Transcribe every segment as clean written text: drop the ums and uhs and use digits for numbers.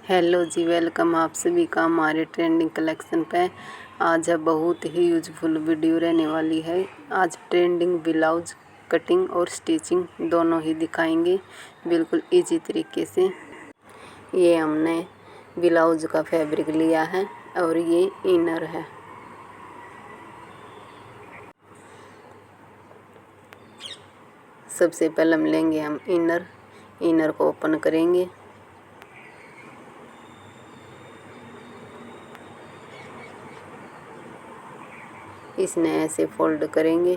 Hello जी, welcome आप सभी का हमारे ट्रेंडिंग कलेक्शन पे। आज है बहुत ही यूजफुल वीडियो रहने वाली है। आज ट्रेंडिंग ब्लाउज कटिंग और स्टिचिंग दोनों ही दिखाएंगे बिल्कुल इजी तरीके से। ये हमने ब्लाउज का फैब्रिक लिया है और ये इनर है। सबसे पहले हम लेंगे हम इनर को ओपन करेंगे। इसने ऐसे फोल्ड करेंगे।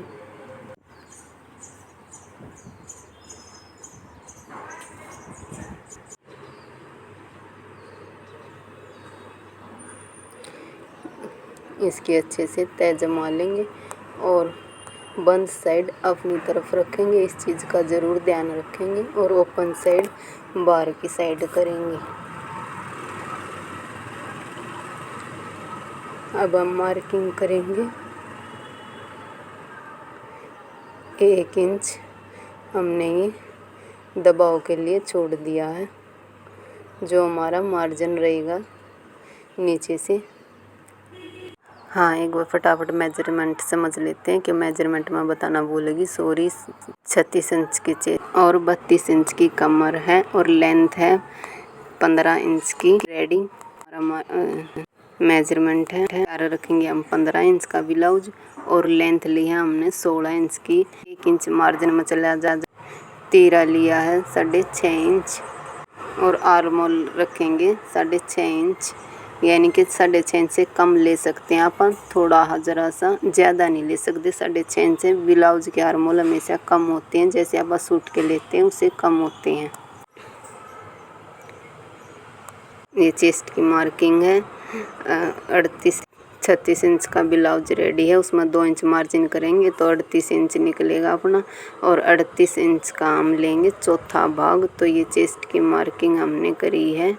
इसकी अच्छे से तह जमा लेंगे और बंद साइड अपनी तरफ रखेंगे। इस चीज़ का ज़रूर ध्यान रखेंगे और ओपन साइड बाहर की साइड करेंगे। अब हम मार्किंग करेंगे 1 इंच हमने ये दबाव के लिए छोड़ दिया है, जो हमारा मार्जिन रहेगा नीचे से। हाँ, एक बार फटाफट मेजरमेंट समझ लेते हैं कि मेजरमेंट में बताना भूलेगी, सॉरी। 36 इंच की चेस्ट और 32 इंच की कमर है और लेंथ है 15 इंच की। रेडी हमारा मेजरमेंट है। रखेंगे हम 15 इंच का ब्लाउज और लेंथ ली है हमने 16 इंच की। 1 इंच मार्जिन में चला जा। तीरा लिया है 6.5 इंच और आर्म होल रखेंगे 6.5 इंच, यानी कि 6.5 इंच से कम ले सकते हैं आप, थोड़ा ज़रा सा ज़्यादा नहीं ले सकते। 6.5 इंच से ब्लाउज के आर्म होल हमेशा कम होते हैं, जैसे आप सूट के लेते हैं उससे कम होते हैं। ये चेस्ट की मार्किंग है। 36 इंच का ब्लाउज रेडी है, उसमें 2 इंच मार्जिन करेंगे तो 38 इंच निकलेगा अपना, और 38 इंच का हम लेंगे चौथा भाग। तो ये चेस्ट की मार्किंग हमने करी है।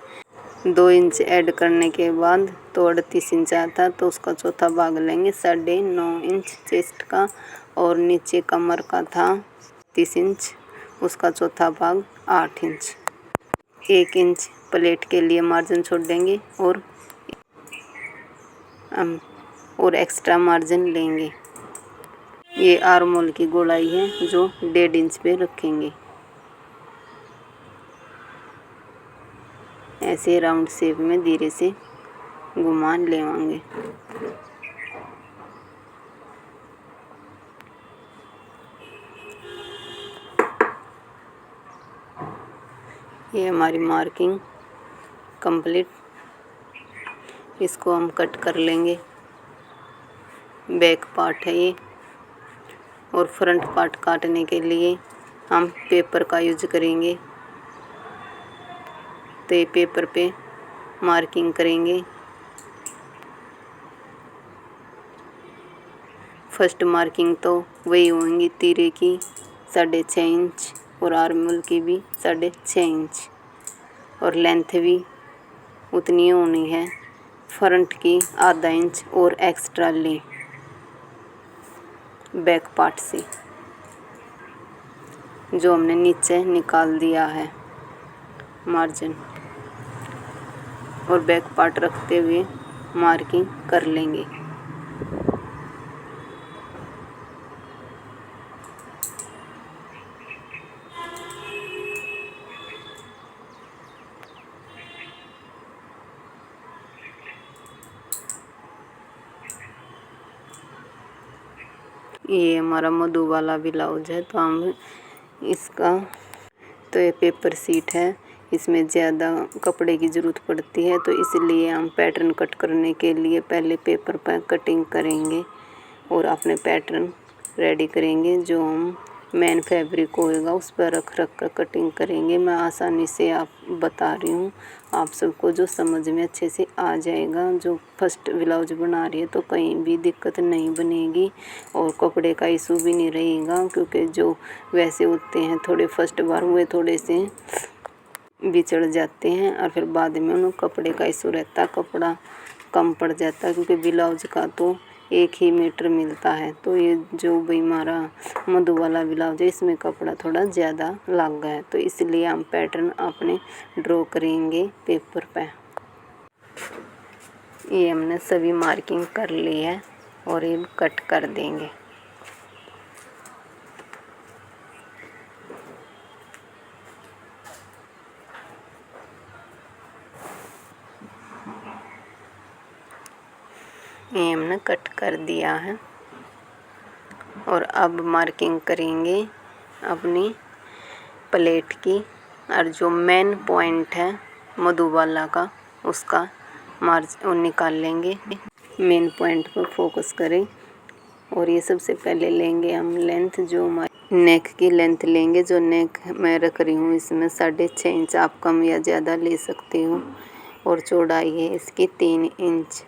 2 इंच ऐड करने के बाद तो 38 इंच आता, तो उसका चौथा भाग लेंगे 9.5 इंच चेस्ट का, और नीचे कमर का था 30 इंच, उसका चौथा भाग 8 इंच। 1 इंच प्लेट के लिए मार्जिन छोड़ देंगे और एक्स्ट्रा मार्जिन लेंगे। ये आर्म होल की गोलाई है जो 1.5 इंच पे रखेंगे। ऐसे राउंड शेप में धीरे से घुमा लेवांगे। ये हमारी मार्किंग कंप्लीट। इसको हम कट कर लेंगे। बैक पार्ट है ये, और फ्रंट पार्ट काटने के लिए हम पेपर का यूज करेंगे। तो ये पेपर पे मार्किंग करेंगे। फर्स्ट मार्किंग तो वही होंगी तीरे की 6.5 इंच और आर्म होल की भी 6.5 इंच, और लेंथ भी उतनी होनी है। फ्रंट की आधा इंच और एक्स्ट्रा लें बैक पार्ट से, जो हमने नीचे निकाल दिया है मार्जिन, और बैक पार्ट रखते हुए मार्किंग कर लेंगे। ये हमारा मधु वाला ब्लाउज है, तो हम इसका, तो ये पेपर सीट है, इसमें ज़्यादा कपड़े की ज़रूरत पड़ती है, तो इसलिए हम पैटर्न कट करने के लिए पहले पेपर पर कटिंग करेंगे और अपने पैटर्न रेडी करेंगे। जो हम मेन फैब्रिक होएगा उस पर रख कर कटिंग करेंगे। मैं आसानी से आप बता रही हूँ आप सबको, जो समझ में अच्छे से आ जाएगा। जो फर्स्ट ब्लाउज बना रही है तो कहीं भी दिक्कत नहीं बनेगी और कपड़े का इशू भी नहीं रहेगा, क्योंकि जो वैसे होते हैं थोड़े फर्स्ट बार हुए थोड़े से बिछड़ जाते हैं और फिर बाद में उन्हें कपड़े का इशू रहता, कपड़ा कम पड़ जाता है, क्योंकि ब्लाउज का तो 1 ही मीटर मिलता है। तो ये जो भी हमारा मधु वाला ब्लाउज है इसमें कपड़ा थोड़ा ज़्यादा लग गया है, तो इसलिए हम पैटर्न अपने ड्रॉ करेंगे पेपर पे। ये हमने सभी मार्किंग कर ली है और ये कट कर देंगे। ये हमने कट कर दिया है और अब मार्किंग करेंगे अपनी प्लेट की, और जो मेन पॉइंट है मधुबाला का उसका मार्जिन निकाल लेंगे। मेन पॉइंट पर फोकस करें और ये सबसे पहले लेंगे हम लेंथ, जो हमारी नेक की लेंथ लेंगे। जो नेक मैं रख रही हूँ इसमें 6.5 इंच, आप कम या ज़्यादा ले सकते हो, और चौड़ाई है इसकी 3 इंच।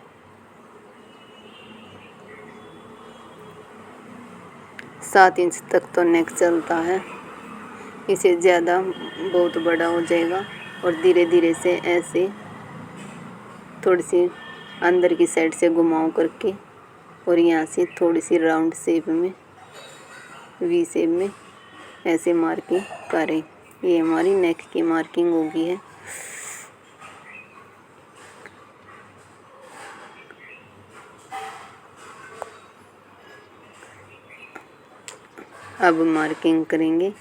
सात इंच तक तो नेक चलता है, इसे ज़्यादा बहुत बड़ा हो जाएगा। और धीरे धीरे से ऐसे थोड़ी सी अंदर की साइड से घुमाव करके और यहाँ से थोड़ी सी राउंड शेप में, वी शेप में ऐसे मार्किंग करें। ये हमारी नेक की मार्किंग हो गई है। अब मार्किंग करेंगे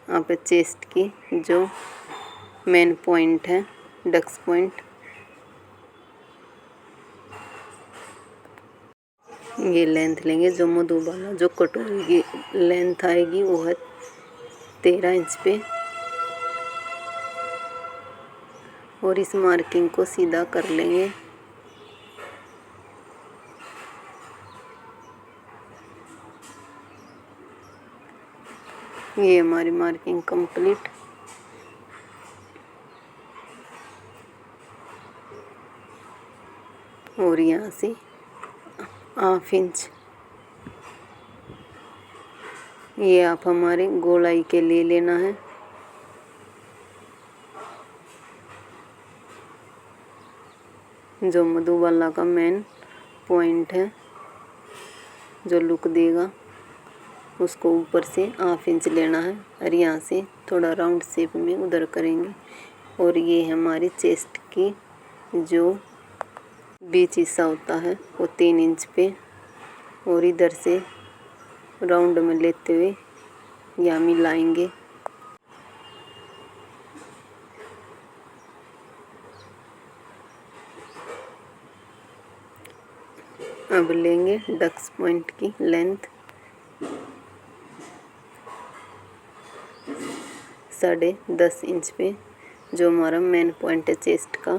आप चेस्ट की, जो मेन पॉइंट है डक्स पॉइंट। ये लेंथ लेंगे, जो मधुबाला जो कटोरी की लेंथ आएगी वो है 13 इंच पे, और इस मार्किंग को सीधा कर लेंगे। ये हमारी मार्किंग कंप्लीट। और यहाँ से 1/2 इंच ये आप हमारे गोलाई के लिए लेना है। जो मधुबाला का मेन पॉइंट है, जो लुक देगा, उसको ऊपर से 1/2 इंच लेना है और यहाँ से थोड़ा राउंड शेप में उधर करेंगे। और ये हमारी चेस्ट की जो बीच हिस्सा होता है वो 3 इंच पे, और इधर से राउंड में लेते हुए यहाँ मिलाएंगे। अब लेंगे डक्स पॉइंट की लेंथ 10.5 इंच पे, जो हमारा मेन पॉइंट है चेस्ट का।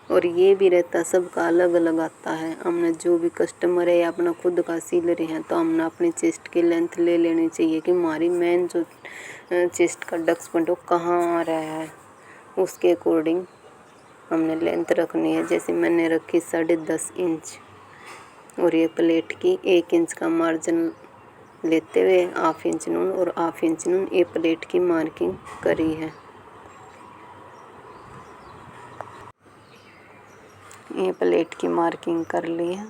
और ये भी रहता, सबका अलग अलग आता है। हमने जो भी कस्टमर है या अपना खुद का सिल रहे हैं, तो हमने अपनी चेस्ट की लेंथ ले लेनी चाहिए कि हमारी मेन जो चेस्ट का डक्स पॉइंट वो कहाँ आ रहा है, उसके अकॉर्डिंग हमने लेंथ रखनी है। जैसे मैंने रखी 10.5 इंच, और ये प्लेट की 1 इंच का मार्जिन लेते हुए 1/2 इंच नून और 1/2 इंच नून ये प्लेट की मार्किंग करी है। ये प्लेट की मार्किंग कर ली है।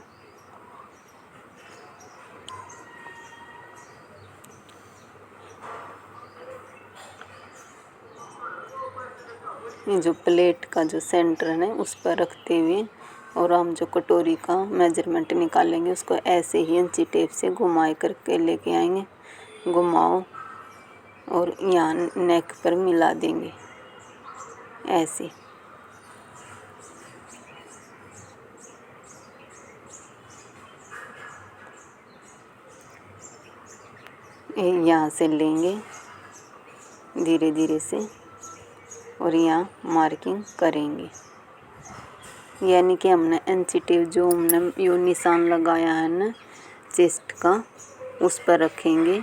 ये जो प्लेट का जो सेंटर है उस पर रखते हुए, और हम जो कटोरी का मेजरमेंट निकालेंगे उसको ऐसे ही इंची टेप से घुमाए करके लेके आएंगे। घुमाओ और यहाँ नेक पर मिला देंगे ऐसे। यहाँ से लेंगे धीरे धीरे से और यहाँ मार्किंग करेंगे। यानी कि हमने इंची टेप जो हमने यो निशान लगाया है ना चेस्ट का, उस पर रखेंगे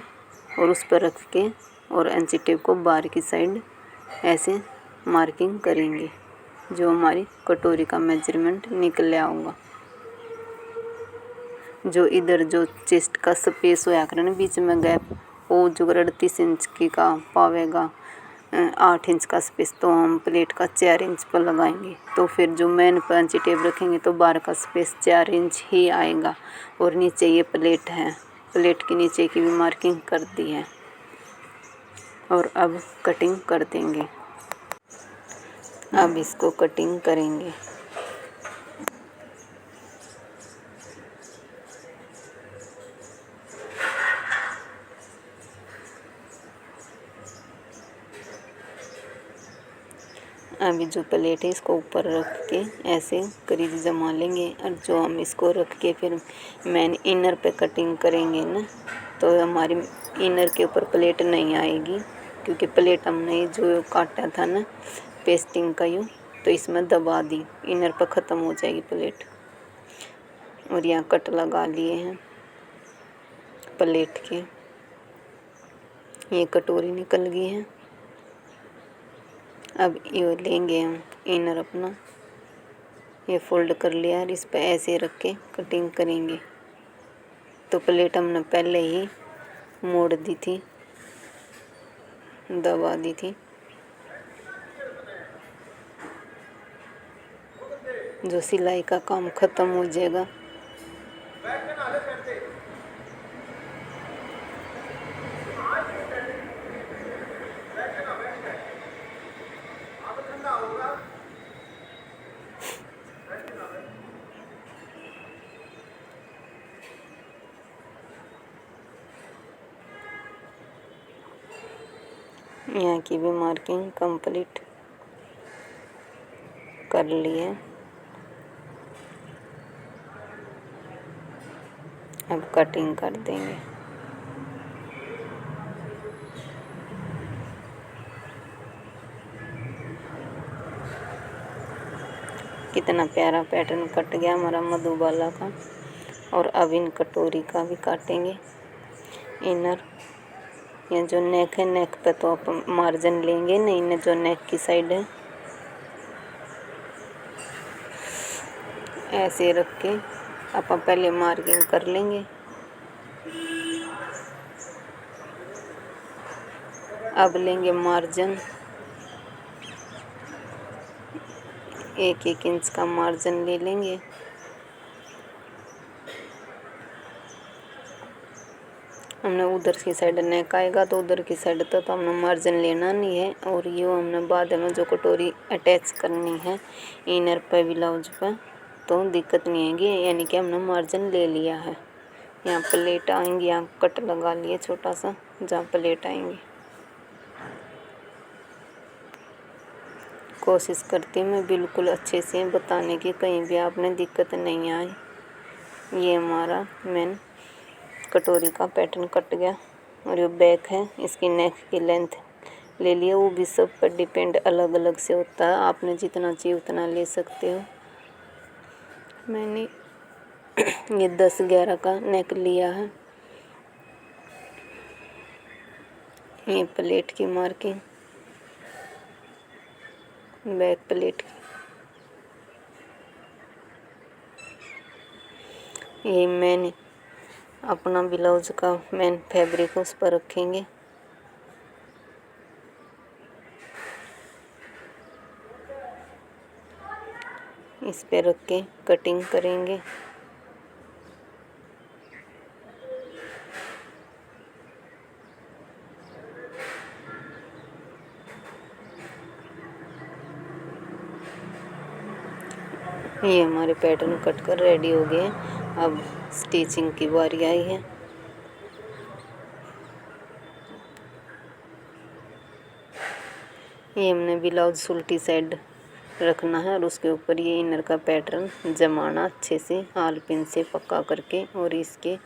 और उस पर रख के और इंची टेप को बाहर की साइड ऐसे मार्किंग करेंगे, जो हमारी कटोरी का मेजरमेंट निकल आऊँगा। जो इधर जो चेस्ट का स्पेस होया करे ना बीच में गैप, वो जो 38 इंच की का पावेगा 8 इंच का स्पेस, तो हम प्लेट का 4 इंच पर लगाएंगे। तो फिर जो मेन पंची टेप रखेंगे तो बार का स्पेस 4 इंच ही आएगा। और नीचे ये प्लेट है, प्लेट के नीचे की भी मार्किंग कर दी है। और अब कटिंग कर देंगे। अब इसको कटिंग करेंगे। अभी जो प्लेट है इसको ऊपर रख के ऐसे करीज जमा लेंगे। और जो हम इसको रख के फिर मेन इनर पे कटिंग करेंगे ना, तो हमारी इनर के ऊपर प्लेट नहीं आएगी, क्योंकि प्लेट हमने जो काटा था ना पेस्टिंग का यूँ, तो इसमें दबा दी, इनर पर ख़त्म हो जाएगी प्लेट। और यहाँ कट लगा लिए हैं प्लेट के। ये कटोरी निकल गई है। अब ये लेंगे हम इनर अपना, ये फोल्ड कर लिया और इस पे ऐसे रख के कटिंग करेंगे। तो प्लेट हमने पहले ही मोड़ दी थी, दबा दी थी। जो सिलाई का काम ख़त्म हो जाएगा। यहाँ की भी मार्किंग कंप्लीट कर ली है। अब कटिंग कर देंगे। कितना प्यारा पैटर्न कट गया हमारा मधुबाला का। और अब इन कटोरी का भी काटेंगे इनर। ये जो नेक है, नेक पे तो आप मार्जिन लेंगे नहीं, ने जो नेक की साइड है ऐसे रख के आप पहले मार्किंग कर लेंगे। अब लेंगे मार्जिन, 1-1 इंच का मार्जिन ले लेंगे। हमने उधर की साइड नेक आएगा तो उधर की साइड तो हमने मार्जिन लेना नहीं है। और ये हमने बाद में जो कटोरी अटैच करनी है इनर पे ब्लाउज पे, तो दिक्कत नहीं आएगी, यानी कि हमने मार्जिन ले लिया है। यहाँ प्लेट आएंगी, यहाँ कट लगा लिए छोटा सा जहाँ प्लेट आएंगी। कोशिश करती हूँ मैं बिल्कुल अच्छे से बताने की, कहीं भी आपने दिक्कत नहीं आई। ये हमारा मेन कटोरी का पैटर्न कट गया। और ये बैक है, इसकी नेक की लेंथ ले लिए। वो भी सब पर डिपेंड अलग अलग से होता है, आपने जितना चाहिए उतना ले सकते हो। मैंने ये 10-11 का नेक लिया है। ये प्लेट की मार्किंग, बैक प्लेट की। ये मैंने अपना ब्लाउज का मेन फैब्रिक उस पर रखेंगे। इस पे रख के कटिंग करेंगे। ये हमारे पैटर्न कट कर रेडी हो गए। अब स्टिचिंग की बारी आई है। ये हमने ब्लाउज उल्टी साइड रखना है और उसके ऊपर ये इनर का पैटर्न जमाना अच्छे से हाल पिन से पक्का करके, और इसके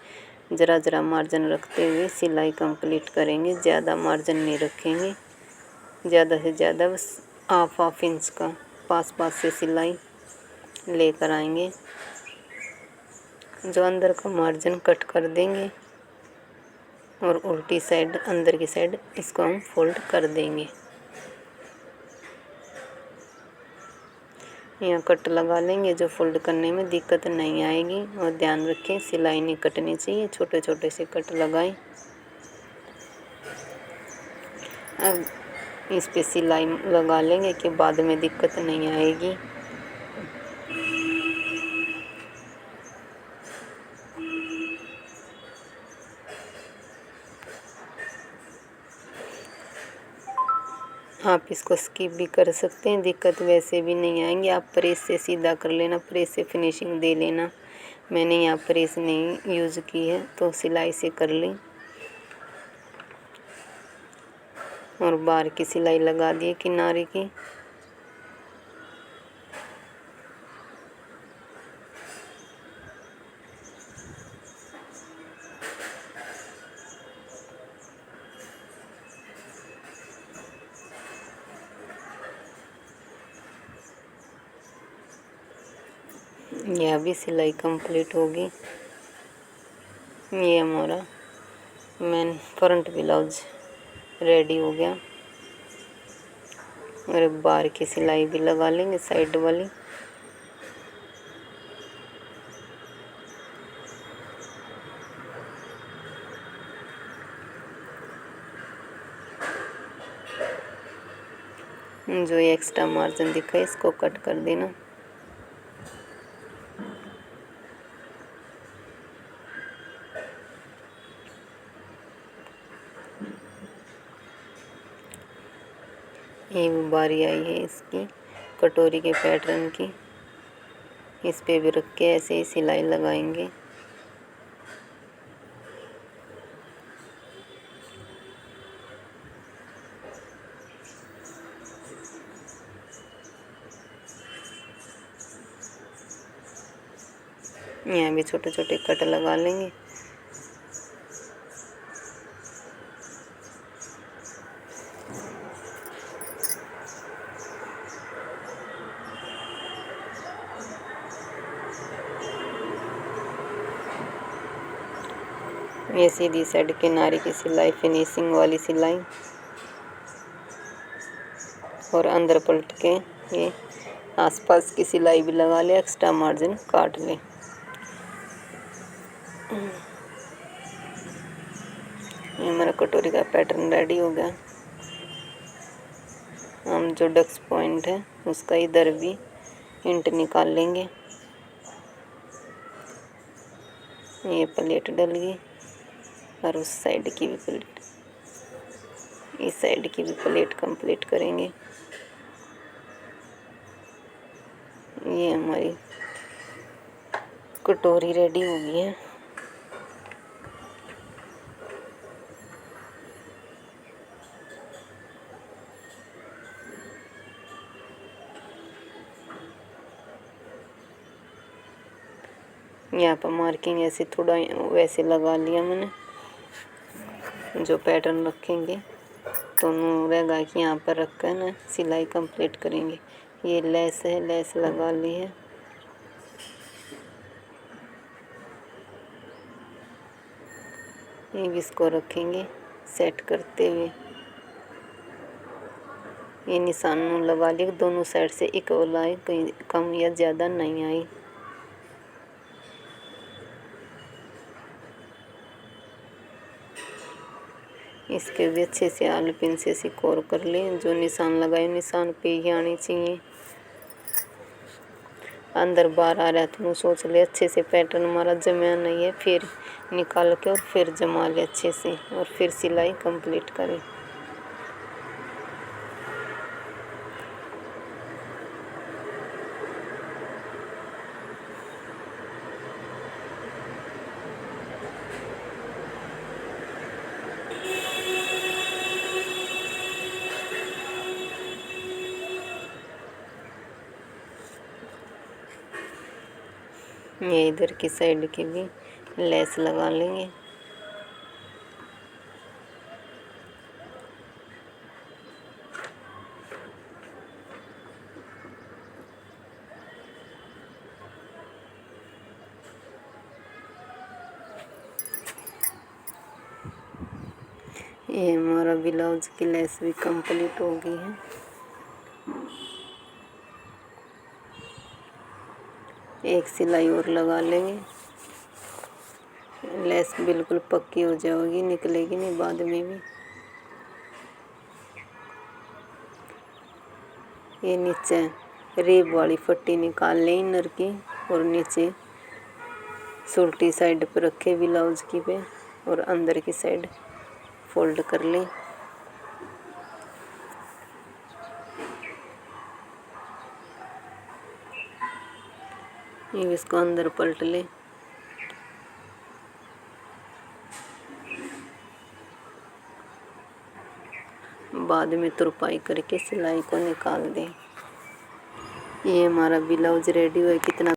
ज़रा ज़रा मार्जिन रखते हुए सिलाई कंप्लीट करेंगे। ज़्यादा मार्जिन नहीं रखेंगे, ज़्यादा से ज़्यादा बस 1/2 इंच का पास से सिलाई लेकर आएंगे। जो अंदर का मार्जिन कट कर देंगे और उल्टी साइड अंदर की साइड इसको हम फोल्ड कर देंगे। यहाँ कट लगा लेंगे, जो फोल्ड करने में दिक्कत नहीं आएगी। और ध्यान रखें सिलाई नहीं कटनी चाहिए, छोटे छोटे से कट लगाएं। अब इस पे सिलाई लगा लेंगे कि बाद में दिक्कत नहीं आएगी। आप इसको स्किप भी कर सकते हैं, दिक्कत वैसे भी नहीं आएंगी। आप प्रेस से सीधा कर लेना, प्रेस से फिनिशिंग दे लेना। मैंने यहाँ प्रेस नहीं यूज़ की है तो सिलाई से कर ली और बाहर की सिलाई लगा दी किनारे की। यह भी सिलाई कंप्लीट होगी। ये हमारा मेन फ्रंट ब्लाउज रेडी हो गया और बाहर की सिलाई भी लगा लेंगे साइड वाली। जो एक्स्ट्रा मार्जिन दिखा है इसको कट कर देना। ये बारी आई है इसकी कटोरी के पैटर्न की। इस पे भी रख के ऐसे ही सिलाई लगाएंगे। यहाँ भी छोटे छोटे कट लगा लेंगे। ये सीधी साइड किनारे की सिलाई फिनिशिंग वाली सिलाई और अंदर पलट के ये आसपास की सिलाई भी लगा ले, एक्स्ट्रा मार्जिन काट ले। ये हमारा कटोरी का पैटर्न रेडी हो गया। हम जो डक्स पॉइंट है उसका इधर भी इंट निकाल लेंगे। ये प्लेट डल गई और उस साइड की भी प्लेट, इस साइड की भी प्लेट कंप्लीट करेंगे। ये हमारी कटोरी रेडी हो गई है। यहाँ पर मार्किंग ऐसे थोड़ा वैसे लगा लिया मैंने। जो पैटर्न रखेंगे तो रहेगा कि यहाँ पर रख कर ना सिलाई कंप्लीट करेंगे। ये लेस है, लेस लगा ली है। ये भी इसको रखेंगे सेट करते हुए। ये निशान लगा लिया, दोनों साइड से इक्वल आए, कहीं कम या ज़्यादा नहीं आई। इसके भी अच्छे से आलू पिन से सिकोर कर लें। जो निशान लगाए निशान पे ही आनी चाहिए। अंदर बाहर आ रहा है तो सोच ले अच्छे से पैटर्न हमारा जमा नहीं है, फिर निकाल के और फिर जमा ले अच्छे से और फिर सिलाई कंप्लीट करें। ये इधर की साइड की भी लेस लगा लेंगे। ये हमारा ब्लाउज की लेस भी कंप्लीट हो गई है। एक सिलाई और लगा लेंगे, लेस बिल्कुल पक्की हो जाएगी, निकलेगी नहीं बाद में भी। ये नीचे रेब वाली पट्टी निकाल लें इनर की और नीचे सुल्टी साइड पर रखे ब्लाउज की पे और अंदर की साइड फोल्ड कर लें। ये इसको अंदर पलट लें। बाद में तुरपाई करके सिलाई को निकाल दें। ये हमारा ब्लाउज रेडी हुआ। कितना